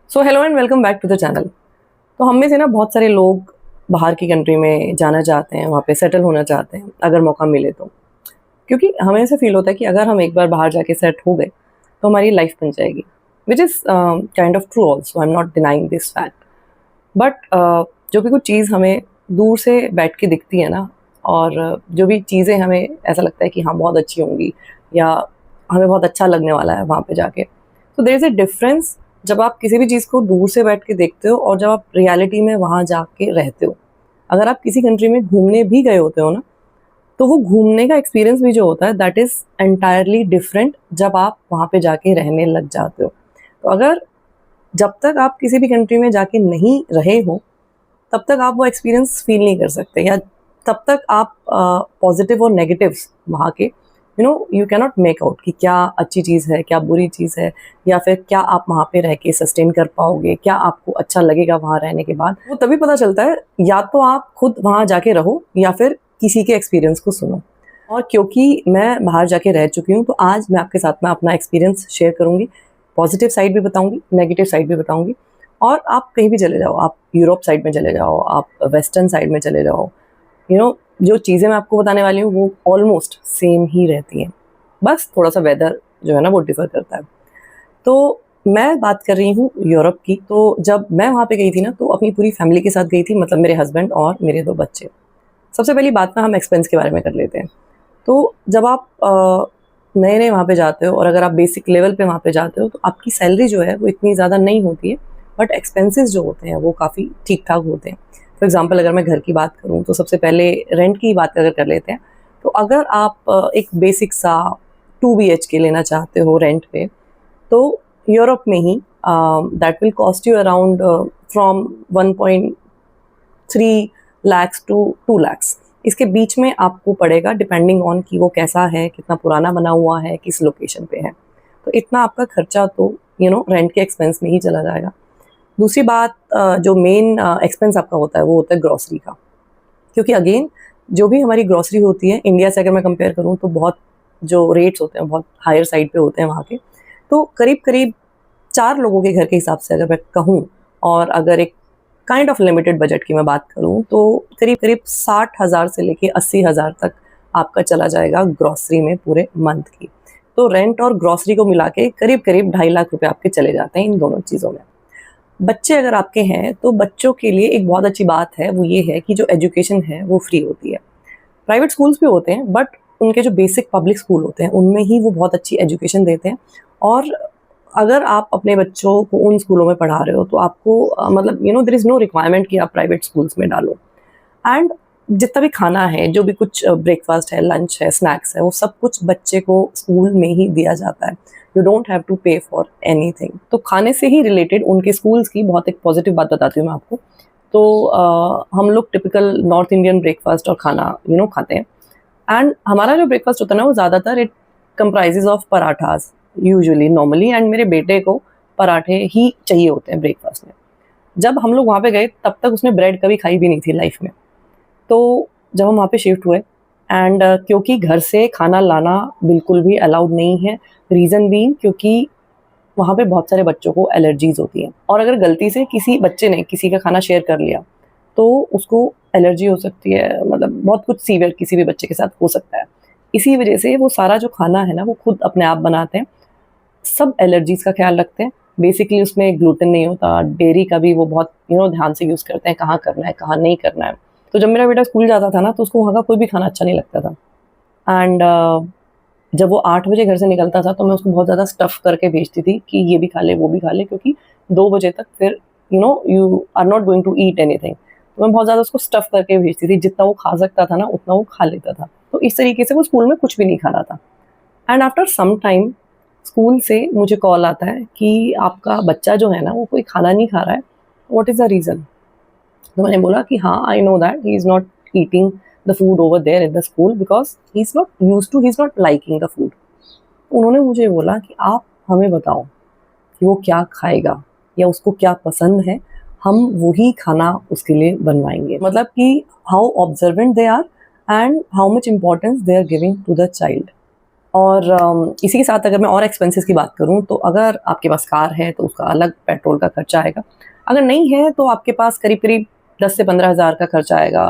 So hello and welcome back to the channel. तो हम में से ना बहुत सारे लोग बाहर की कंट्री में जाना चाहते हैं, वहाँ पे सेटल होना चाहते हैं अगर मौका मिले तो। क्योंकि हमें ऐसे फील होता है कि अगर हम एक बार बाहर जाके सेट हो गए तो हमारी लाइफ बन जाएगी, which is kind of true also. I am not denying this fact. But जो भी कुछ चीज़ हमें दूर से बैठ के दिखती है ना, और जो भी चीज़ें हमें ऐसा लगता है कि हाँ बहुत अच्छी होंगी या हमें बहुत अच्छा लगने वाला है वहाँ पे जाके, तो देयर इज़ अ डिफरेंस जब आप किसी भी चीज़ को दूर से बैठ के देखते हो और जब आप रियलिटी में वहाँ जाके रहते हो। अगर आप किसी कंट्री में घूमने भी गए होते हो ना, तो वो घूमने का एक्सपीरियंस भी जो होता है दैट इज़ एंटायरली डिफरेंट जब आप वहाँ पे जाके रहने लग जाते हो। तो अगर जब तक आप किसी भी कंट्री में जाके नहीं रहे हो, तब तक आप वो एक्सपीरियंस फ़ील नहीं कर सकते, या तब तक आप पॉज़िटिव और नेगेटिव्स वहाँ के you can not make out कि क्या अच्छी चीज़ है, क्या बुरी चीज़ है, या फिर क्या आप वहाँ पे रह के सस्टेन कर पाओगे, क्या आपको अच्छा लगेगा वहाँ रहने के बाद। वो तभी पता चलता है, या तो आप खुद वहाँ जाके रहो या फिर किसी के एक्सपीरियंस को सुनो। और क्योंकि मैं बाहर जाके रह चुकी हूँ, तो आज मैं आपके साथ में अपना एक्सपीरियंस शेयर करूँगी। पॉज़िटिव साइड भी बताऊँगी, नेगेटिव साइड भी बताऊँगी। और आप कहीं भी चले जाओ, आप यूरोप साइड में चले जाओ, आप वेस्टर्न साइड में चले जाओ, जो चीज़ें मैं आपको बताने वाली हूँ वो ऑलमोस्ट सेम ही रहती हैं। बस थोड़ा-सा वेदर जो है ना वो डिफ़र करता है। तो मैं बात कर रही हूँ यूरोप की। तो जब मैं वहाँ पे गई थी ना, तो अपनी पूरी फैमिली के साथ गई थी, मतलब मेरे हस्बैंड और मेरे 2 बच्चे। सबसे पहली बात ना हम एक्सपेंस के बारे में कर लेते हैं। तो जब आप नए-नए वहाँ पे जाते हो और अगर आप बेसिक लेवल पे वहाँ पे जाते हो, तो आपकी सैलरी जो है वो इतनी ज़्यादा नहीं होती है, बट एक्सपेंसेस जो होते हैं वो काफ़ी ठीक-ठाक होते हैं। फॉर एग्ज़ाम्पल अगर मैं घर की बात करूँ, तो सबसे पहले रेंट की बात अगर कर लेते हैं, तो अगर आप एक बेसिक सा 2 बीएचके लेना चाहते हो रेंट पे, तो यूरोप में ही that will cost you around from 1.3 lakhs to 2 lakhs. इसके बीच में आपको पड़ेगा, डिपेंडिंग ऑन कि वो कैसा है, कितना पुराना बना हुआ है, किस लोकेशन पे है। तो इतना आपका खर्चा तो रेंट के एक्सपेंस में ही चला जाएगा। दूसरी बात, जो मेन एक्सपेंस आपका होता है वो होता है ग्रॉसरी का। क्योंकि अगेन जो भी हमारी ग्रॉसरी होती है इंडिया से अगर मैं कंपेयर करूँ, तो बहुत जो रेट्स होते हैं बहुत हायर साइड पे होते हैं वहाँ के। तो करीब-करीब 4 लोगों के घर के हिसाब से अगर मैं कहूँ, और अगर एक काइंड ऑफ लिमिटेड बजट की मैं बात करूँ, तो करीब-करीब 60,000 से लेके 80,000 तक आपका चला जाएगा ग्रॉसरी में पूरे मंथ की। तो रेंट और ग्रॉसरी को मिला के करीब-करीब 2.5 लाख रुपए आपके चले जाते हैं इन दोनों चीज़ों में। बच्चे अगर आपके हैं, तो बच्चों के लिए एक बहुत अच्छी बात है, वो ये है कि जो एजुकेशन है वो फ्री होती है। प्राइवेट स्कूल्स भी होते हैं, बट उनके जो बेसिक पब्लिक स्कूल होते हैं उनमें ही वो बहुत अच्छी एजुकेशन देते हैं। और अगर आप अपने बच्चों को उन स्कूलों में पढ़ा रहे हो, तो आपको मतलब देयर इज़ नो रिक्वायरमेंट कि आप प्राइवेट स्कूल्स में डालो। एंड जितना भी खाना है, जो भी कुछ ब्रेकफास्ट है, लंच है, स्नैक्स है, वो सब कुछ बच्चे को स्कूल में ही दिया जाता है। यू डोंट हैव टू पे फॉर एनीथिंग। तो खाने से ही रिलेटेड उनके स्कूल्स की बहुत एक पॉजिटिव बात बताती हूँ मैं आपको। तो हम लोग टिपिकल नॉर्थ इंडियन ब्रेकफास्ट और खाना खाते हैं। एंड हमारा जो ब्रेकफास्ट होता है ना, वो ज़्यादातर it comprises of parathas usually normally, and मेरे बेटे को पराठे ही चाहिए होते हैं ब्रेकफास्ट में। जब हम लोग वहाँ पे गए, तब तक उसने ब्रेड कभी खाई भी नहीं थी लाइफ में। तो जब हम वहाँ पे शिफ्ट हुए, एंड क्योंकि घर से खाना लाना बिल्कुल भी अलाउड नहीं है, रीज़न बीइंग क्योंकि वहाँ पे बहुत सारे बच्चों को एलर्जीज़ होती हैं, और अगर गलती से किसी बच्चे ने किसी का खाना शेयर कर लिया, तो उसको एलर्जी हो सकती है, मतलब बहुत कुछ सीवियर किसी भी बच्चे के साथ हो सकता है। इसी वजह से वो सारा जो खाना है ना, वो खुद अपने आप बनाते हैं। सब एलर्जीज़ का ख़्याल रखते हैं। बेसिकली उसमें ग्लूटेन नहीं होता, डेयरी का भी वो बहुत ध्यान से यूज़ करते हैं, कहाँ करना है, कहाँ नहीं करना है। तो जब मेरा बेटा स्कूल जाता था ना, तो उसको वहाँ का कोई भी खाना अच्छा नहीं लगता था। एंड जब वो 8 बजे घर से निकलता था, तो मैं उसको बहुत ज़्यादा स्टफ़ करके भेजती थी कि ये भी खा ले, वो भी खा ले, क्योंकि 2 बजे तक फिर you are not going to eat anything. तो मैं बहुत ज़्यादा उसको स्टफ़ करके भेजती थी, जितना वो खा सकता था ना, उतना वो खा लेता था। तो इस तरीके से वो स्कूल में कुछ भी नहीं खा रहा था। And after some time school से मुझे कॉल आता है कि आपका बच्चा जो है ना, वो कोई खाना नहीं खा रहा है, व्हाट इज़ द रीज़न? तो मैंने बोला कि हाँ, I know that he is not eating the food over there in the school because he is not used to, he is not liking the food. उन्होंने मुझे बोला कि आप हमें बताओ कि वो क्या खाएगा या उसको क्या पसंद है, हम वही खाना उसके लिए बनवाएँगे। मतलब कि how observant they are and how much importance they are giving to the child. और इसी के साथ अगर मैं और एक्सपेंसेस की बात करूँ तो अगर आपके पास कार है तो उसका अलग पेट्रोल का खर्चा आएगा, अगर नहीं है तो आपके पास करीब करीब 10 से 15 हज़ार का खर्चा आएगा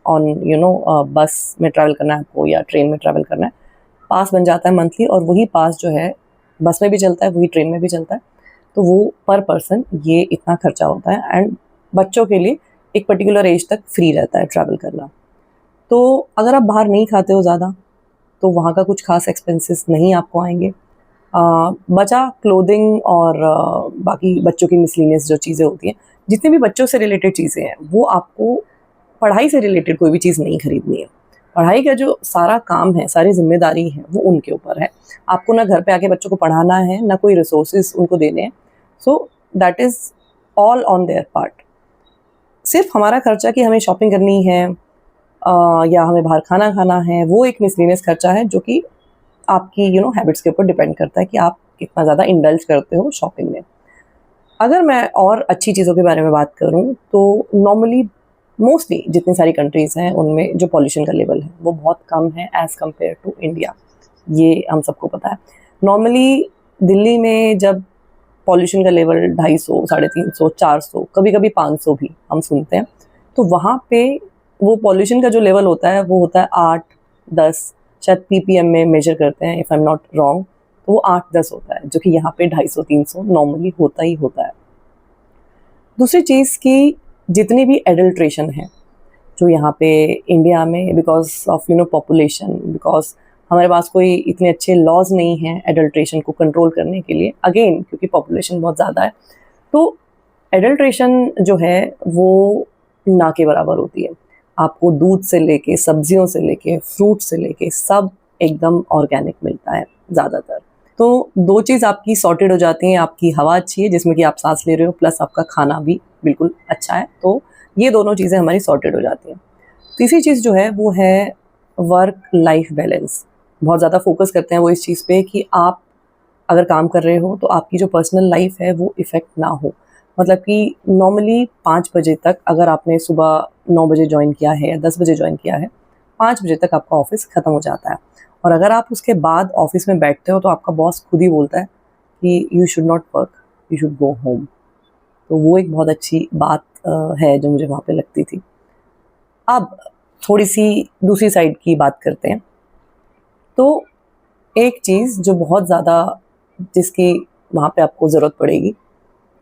ऑन बस में ट्रैवल करना है आपको या ट्रेन में ट्रैवल करना है। पास बन जाता है मंथली, और वही पास जो है बस में भी चलता है, वही ट्रेन में भी चलता है, तो वो पर पर्सन ये इतना खर्चा होता है। एंड बच्चों के लिए एक पर्टिकुलर एज तक फ्री रहता है ट्रैवल करना। तो अगर आप बाहर नहीं खाते हो ज़्यादा तो वहाँ का कुछ खास एक्सपेंसेस नहीं आपको आएंगे। बचा क्लोथिंग और बाकी बच्चों की मिसलिनियस जो चीज़ें होती हैं, जितनी भी बच्चों से रिलेटेड चीज़ें हैं वो आपको, पढ़ाई से रिलेटेड कोई भी चीज़ नहीं खरीदनी है। पढ़ाई का जो सारा काम है, सारी ज़िम्मेदारी है वो उनके ऊपर है। आपको ना घर पे आके बच्चों को पढ़ाना है, ना कोई रिसोर्सेज़ उनको देने हैं। So that is all on their part. सिर्फ हमारा खर्चा कि हमें शॉपिंग करनी है या हमें बाहर खाना खाना है, वो एक मिसलेनियस खर्चा है जो कि आपकी हैबिट्स के ऊपर डिपेंड करता है कि आप कितना ज़्यादा इंडल्ज करते हो शॉपिंग में। अगर मैं और अच्छी चीज़ों के बारे में बात करूँ तो नॉर्मली मोस्टली जितनी सारी कंट्रीज़ हैं उनमें जो पॉल्यूशन का लेवल है वो बहुत कम है एज़ कम्पेयर टू इंडिया। ये हम सबको पता है। नॉर्मली दिल्ली में जब पॉल्यूशन का लेवल 250, 350, 400, कभी-कभी 500 भी हम सुनते हैं, तो वहाँ पे वो पॉल्यूशन का जो लेवल होता है वो होता है 8, 10, शायद पीपीएम में मेजर करते हैं if I am not wrong, तो वो 8-10 होता है, जो कि यहाँ पे 250-300 नॉर्मली होता ही होता है। दूसरी चीज़ कि जितनी भी एडल्ट्रेशन है जो यहाँ पे इंडिया में बिकॉज ऑफ पॉपुलेशन, बिकॉज हमारे पास कोई इतने अच्छे लॉज नहीं हैं एडल्ट्रेशन को कंट्रोल करने के लिए, अगेन क्योंकि पॉपुलेशन बहुत ज़्यादा है, तो एडल्ट्रेशन जो है वो ना के बराबर होती है। आपको दूध से लेके, सब्जियों से लेके, फ्रूट से लेके सब एकदम ऑर्गेनिक मिलता है ज़्यादातर। तो 2 चीज़ आपकी सॉर्टेड हो जाती हैं, आपकी हवा अच्छी है जिसमें कि आप सांस ले रहे हो, प्लस आपका खाना भी बिल्कुल अच्छा है, तो ये दोनों चीज़ें हमारी सॉर्टेड हो जाती हैं। तीसरी चीज़ जो है वो है वर्क लाइफ बैलेंस। बहुत ज़्यादा फोकस करते हैं वो इस चीज़ पे कि आप अगर काम कर रहे हो तो आपकी जो पर्सनल लाइफ है वो इफ़ेक्ट ना हो। मतलब कि नॉर्मली 5 बजे तक, अगर आपने सुबह 9 बजे जॉइन किया है या 10 बजे जॉइन किया है, 5 बजे तक आपका ऑफ़िस ख़त्म हो जाता है। और अगर आप उसके बाद ऑफ़िस में बैठते हो तो आपका बॉस खुद ही बोलता है कि you should not work, you should go home. तो वो एक बहुत अच्छी बात है जो मुझे वहाँ पे लगती थी। अब थोड़ी-सी दूसरी साइड की बात करते हैं। तो एक चीज़ जो बहुत ज़्यादा जिसकी वहाँ पे आपको ज़रूरत पड़ेगी,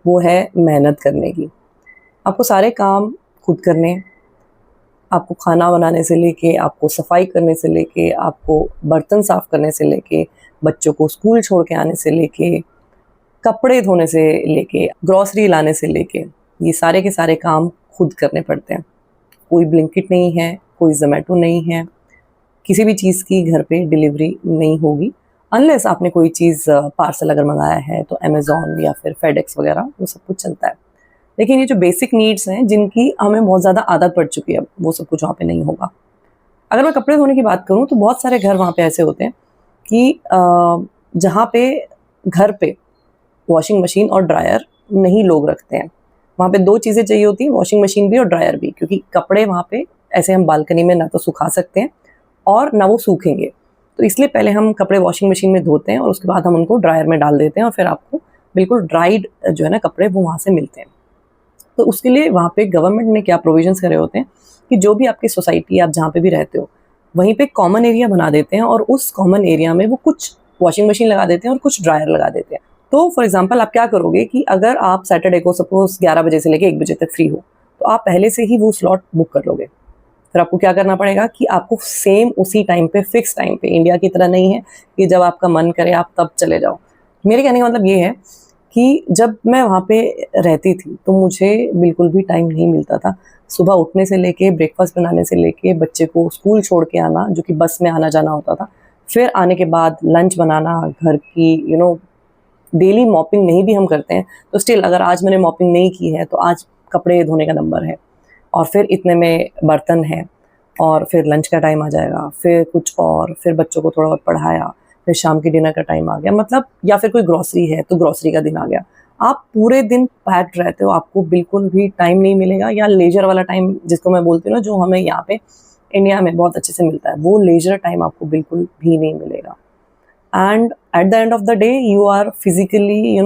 वो है मेहनत करने की। आपको सारे काम खुद करने हैं। आपको खाना बनाने से लेके, आपको सफाई करने से लेके, आपको बर्तन साफ़ करने से लेके, बच्चों को स्कूल छोड़ के आने से लेके, कपड़े धोने से लेके, ग्रॉसरी लाने से लेके, ये सारे के सारे काम खुद करने पड़ते हैं। कोई ब्लिंकिट नहीं है, कोई ज़ोमैटो नहीं है, किसी भी चीज़ की घर पे डिलीवरी नहीं होगी, अनलेस आपने कोई चीज़ पार्सल अगर मंगाया है तो अमेज़न या फिर फेडेक्स वगैरह वो सब कुछ चलता है। लेकिन ये जो बेसिक नीड्स हैं जिनकी हमें बहुत ज़्यादा आदत पड़ चुकी है, वो सब कुछ वहाँ पे नहीं होगा। अगर मैं कपड़े धोने की बात करूँ तो बहुत सारे घर वहाँ पे ऐसे होते हैं कि जहाँ पे घर पे वॉशिंग मशीन और ड्रायर नहीं लोग रखते हैं। वहाँ पे 2 चीज़ें चाहिए होती हैं, वॉशिंग मशीन भी और ड्रायर भी, क्योंकि कपड़े वहाँ पे ऐसे हम बालकनी में ना तो सुखा सकते हैं और ना वो सूखेंगे। तो इसलिए पहले हम कपड़े वॉशिंग मशीन में धोते हैं और उसके बाद हम उनको ड्रायर में डाल देते हैं और फिर आपको बिल्कुल ड्राइड जो है ना कपड़े वो वहाँ से मिलते हैं। तो उसके लिए वहाँ पे गवर्नमेंट ने क्या प्रोविजंस करे होते हैं कि जो भी आपकी सोसाइटी आप जहाँ पे भी रहते हो, वहीं पे कॉमन एरिया बना देते हैं और उस कॉमन एरिया में वो कुछ वॉशिंग मशीन लगा देते हैं और कुछ ड्रायर लगा देते हैं। तो फॉर एग्जांपल आप क्या करोगे कि अगर आप सैटरडे को सपोज 11 बजे से लेके 1 बजे तक फ्री हो, तो आप पहले से ही वो स्लॉट बुक कर लोगे। फिर आपको क्या करना पड़ेगा कि आपको सेम उसी टाइम पे, फिक्स टाइम पे, इंडिया की तरह नहीं है कि जब आपका मन करे आप तब चले जाओ। मेरे कहने का मतलब ये है कि जब मैं वहाँ पे रहती थी तो मुझे बिल्कुल भी टाइम नहीं मिलता था। सुबह उठने से लेके, ब्रेकफास्ट बनाने से लेके, बच्चे को स्कूल छोड़ के आना, जो कि बस में आना-जाना होता था। फिर आने के बाद लंच बनाना, घर की डेली मॉपिंग नहीं भी हम करते हैं, तो स्टिल अगर आज मैंने मॉपिंग नहीं की है तो आज कपड़े धोने का नंबर है। और फिर इतने में बर्तन है और फिर लंच का टाइम आ जाएगा, फिर कुछ और, फिर बच्चों को थोड़ा बहुत पढ़ाया, फिर शाम के डिनर का टाइम आ गया, मतलब या फिर कोई ग्रॉसरी है तो ग्रॉसरी का दिन आ गया। आप पूरे दिन पैक्ड रहते हो, आपको बिल्कुल भी टाइम नहीं मिलेगा, या लेजर वाला टाइम जिसको मैं बोलती हूँ ना, जो हमें यहाँ पे इंडिया में बहुत अच्छे से मिलता है, वो लेजर टाइम आपको बिल्कुल भी नहीं मिलेगा। and at the end of the day you are physically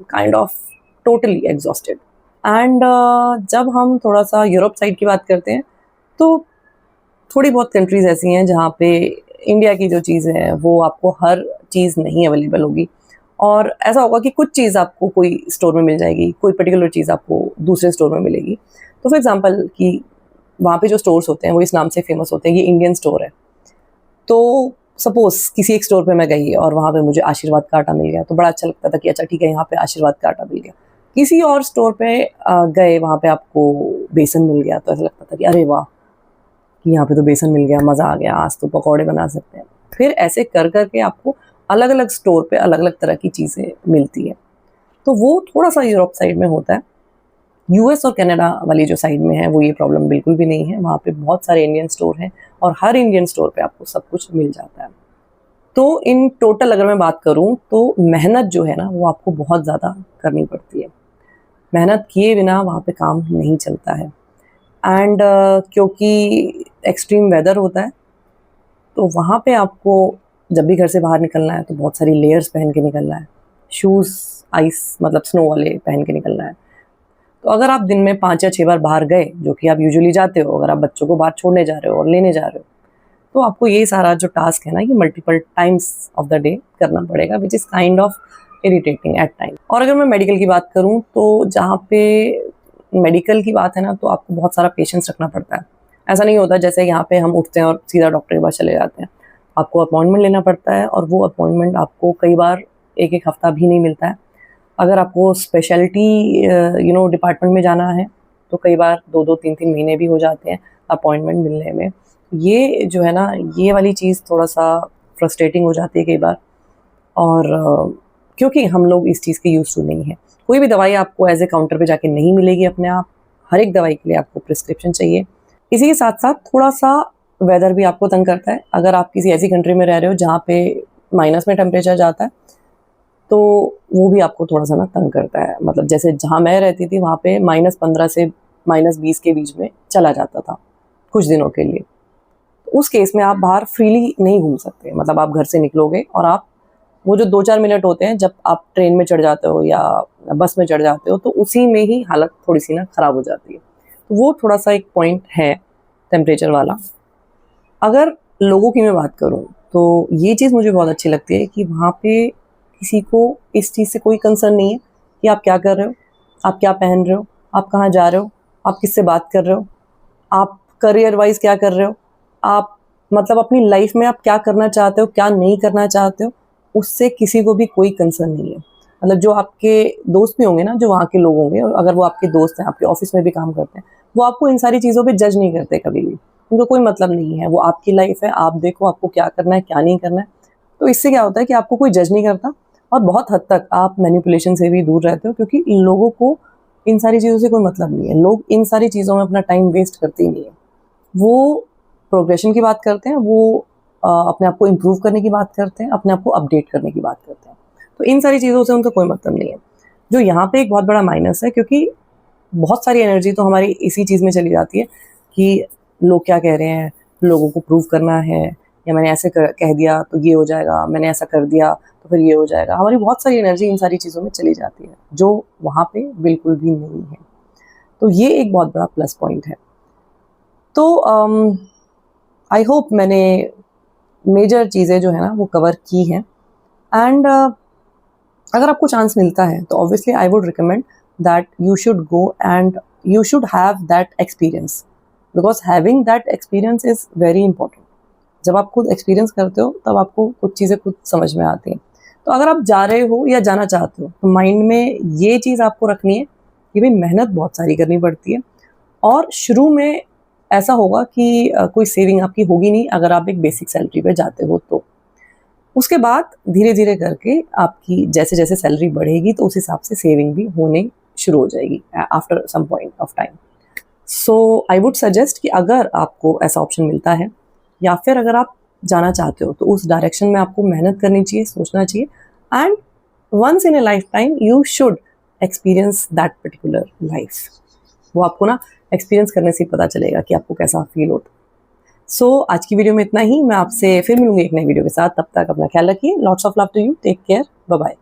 kind of totally exhausted. And जब हम थोड़ा सा यूरोप साइड की बात करते हैं तो थोड़ी बहुत कंट्रीज ऐसी हैं जहाँ पे इंडिया की जो चीज़ें हैं वो आपको हर चीज़ नहीं अवेलेबल होगी, और ऐसा होगा कि कुछ चीज़ आपको कोई स्टोर में मिल जाएगी, कोई पर्टिकुलर चीज़ आपको दूसरे स्टोर में मिलेगी। तो फॉर एग्जांपल कि वहाँ पे जो स्टोर्स होते हैं वो इस नाम से फेमस होते हैं कि इंडियन स्टोर है। तो सपोज किसी एक स्टोर पे मैं गई और वहाँ पे मुझे आशीर्वाद का आटा मिल गया तो बड़ा अच्छा लगता था कि अच्छा ठीक है यहाँ पे आशीर्वाद का आटा मिल गया। किसी और स्टोर पे गए, वहाँ पे आपको बेसन मिल गया तो ऐसा लगता था कि अरे वाह कि यहाँ पे तो बेसन मिल गया, मज़ा आ गया, आज तो पकौड़े बना सकते हैं। फिर ऐसे कर करके आपको अलग अलग स्टोर पे अलग अलग तरह की चीज़ें मिलती है। तो वो थोड़ा सा यूरोप साइड में होता है। यूएस और कनाडा वाली जो साइड में है वो ये प्रॉब्लम बिल्कुल भी नहीं है। वहाँ पे बहुत सारे इंडियन स्टोर हैं और हर इंडियन स्टोर पे आपको सब कुछ मिल जाता है। तो इन टोटल अगर मैं बात करूँ तो मेहनत जो है ना वो आपको बहुत ज़्यादा करनी पड़ती है। मेहनत किए बिना वहाँ पे काम नहीं चलता है। एंड क्योंकि एक्सट्रीम वेदर होता है तो वहाँ पे आपको जब भी घर से बाहर निकलना है तो बहुत सारी लेयर्स पहन के निकलना है, शूज़ आइस मतलब स्नो वाले पहन के निकलना है। तो अगर आप दिन में 5 या 6 बार बाहर गए, जो कि आप यूजुअली जाते हो, अगर आप बच्चों को बाहर छोड़ने जा रहे हो और लेने जा रहे हो, तो आपको ये सारा जो टास्क है ना ये multiple times of the day करना पड़ेगा, which is kind of irritating at time. और अगर मैं मेडिकल की बात करूँ तो जहाँ पे मेडिकल की बात है ना तो आपको बहुत सारा पेशेंस रखना पड़ता है। ऐसा नहीं होता जैसे यहाँ पे हम उठते हैं और सीधा डॉक्टर के पास चले जाते हैं। आपको अपॉइंटमेंट लेना पड़ता है और वो अपॉइंटमेंट आपको कई बार एक एक हफ्ता भी नहीं मिलता है। अगर आपको स्पेशलिटी डिपार्टमेंट में जाना है तो कई बार 2-2 3-3 महीने भी हो जाते हैं अपॉइंटमेंट मिलने में। ये जो है ना ये वाली चीज़ थोड़ा सा फ्रस्ट्रेटिंग हो जाती है कई बार, और क्योंकि हम लोग इस चीज़ के यूज़ टू नहीं है। कोई भी दवाई आपको एज ए काउंटर पे जाके नहीं मिलेगी अपने आप, हर एक दवाई के लिए आपको प्रिस्क्रिप्शन चाहिए। इसी के साथ साथ थोड़ा सा वेदर भी आपको तंग करता है। अगर आप किसी ऐसी कंट्री में रह रहे हो जहाँ पे माइनस में टेम्परेचर जाता है तो वो भी आपको थोड़ा सा ना तंग करता है। मतलब जैसे जहाँ मैं रहती थी वहाँ पे -15 से -20 के बीच में चला जाता था कुछ दिनों के लिए। उस केस में आप बाहर फ्रीली नहीं घूम सकते। मतलब आप घर से निकलोगे और आप वो जो 2-4 मिनट होते हैं जब आप ट्रेन में चढ़ जाते हो या बस में चढ़ जाते हो तो उसी में ही हालत थोड़ी सी ना ख़राब हो जाती है। तो वो थोड़ा सा एक पॉइंट है टेम्परेचर वाला। अगर लोगों की मैं बात करूँ तो ये चीज़ मुझे बहुत अच्छी लगती है कि वहाँ पे किसी को इस चीज़ से कोई कंसर्न नहीं है कि आप क्या कर रहे हो, आप क्या पहन रहे हो, आप कहाँ जा रहे हो, आप किससे बात कर रहे हो, आप करियर वाइज क्या कर रहे हो, आप मतलब अपनी लाइफ में आप क्या करना चाहते हो, क्या नहीं करना चाहते हो, उससे किसी को भी कोई कंसर्न नहीं है। मतलब जो आपके दोस्त भी होंगे ना, जो वहाँ के लोग होंगे, और अगर वो आपके दोस्त हैं, आपके ऑफिस में भी काम करते हैं, वो आपको इन सारी चीज़ों पे जज नहीं करते कभी भी। उनको कोई मतलब नहीं है, वो आपकी लाइफ है, आप देखो आपको क्या करना है, क्या नहीं करना है। तो इससे क्या होता है कि आपको कोई जज नहीं करता और बहुत हद तक आप मैनिपुलेशन से भी दूर रहते हो, क्योंकि लोगों को इन सारी चीज़ों से कोई मतलब नहीं है। लोग इन सारी चीज़ों में अपना टाइम वेस्ट करते ही नहीं है। वो प्रोग्रेशन की बात करते हैं, वो अपने आप को इम्प्रूव करने की बात करते हैं, अपने आप को अपडेट करने की बात करते हैं। तो इन सारी चीज़ों से उनका कोई मतलब नहीं है। जो यहाँ पे एक बहुत बड़ा माइनस है, क्योंकि बहुत सारी एनर्जी तो हमारी इसी चीज़ में चली जाती है कि लोग क्या कह रहे हैं, लोगों को प्रूव करना है, या मैंने ऐसे कह दिया तो ये हो जाएगा, मैंने ऐसा कर दिया तो फिर ये हो जाएगा। हमारी बहुत सारी एनर्जी इन सारी चीज़ों में चली जाती है, जो वहाँ पे बिल्कुल भी नहीं है। तो ये एक बहुत बड़ा प्लस पॉइंट है। तो आई होप मैंने मेजर चीज़ें जो है ना वो कवर की हैं। एंड अगर आपको चांस मिलता है तो obviously I would recommend that you should go and you should have that experience, because having that experience is very important. जब आप खुद एक्सपीरियंस करते हो तब आपको कुछ चीज़ें खुद समझ में आती हैं। तो अगर आप जा रहे हो या जाना चाहते हो तो माइंड में ये चीज़ आपको रखनी है कि भाई मेहनत बहुत सारी करनी पड़ती है, और शुरू में ऐसा होगा कि कोई सेविंग आपकी होगी नहीं अगर आप एक बेसिक सैलरी पे जाते हो तो। उसके बाद धीरे धीरे करके आपकी जैसे जैसे सैलरी बढ़ेगी तो उस हिसाब से सेविंग भी होने शुरू हो जाएगी after some point of time. So I would suggest कि अगर आपको ऐसा ऑप्शन मिलता है या फिर अगर आप जाना चाहते हो तो उस डायरेक्शन में आपको मेहनत करनी चाहिए, सोचना चाहिए, and once in a life time you should experience that particular life. वो आपको ना एक्सपीरियंस करने से ही पता चलेगा कि आपको कैसा फील होता है। सो आज की वीडियो में इतना ही। मैं आपसे फिर मिलूंगी एक नई वीडियो के साथ। तब तक अपना ख्याल रखिए। Lots of love to you. Take care. Bye bye.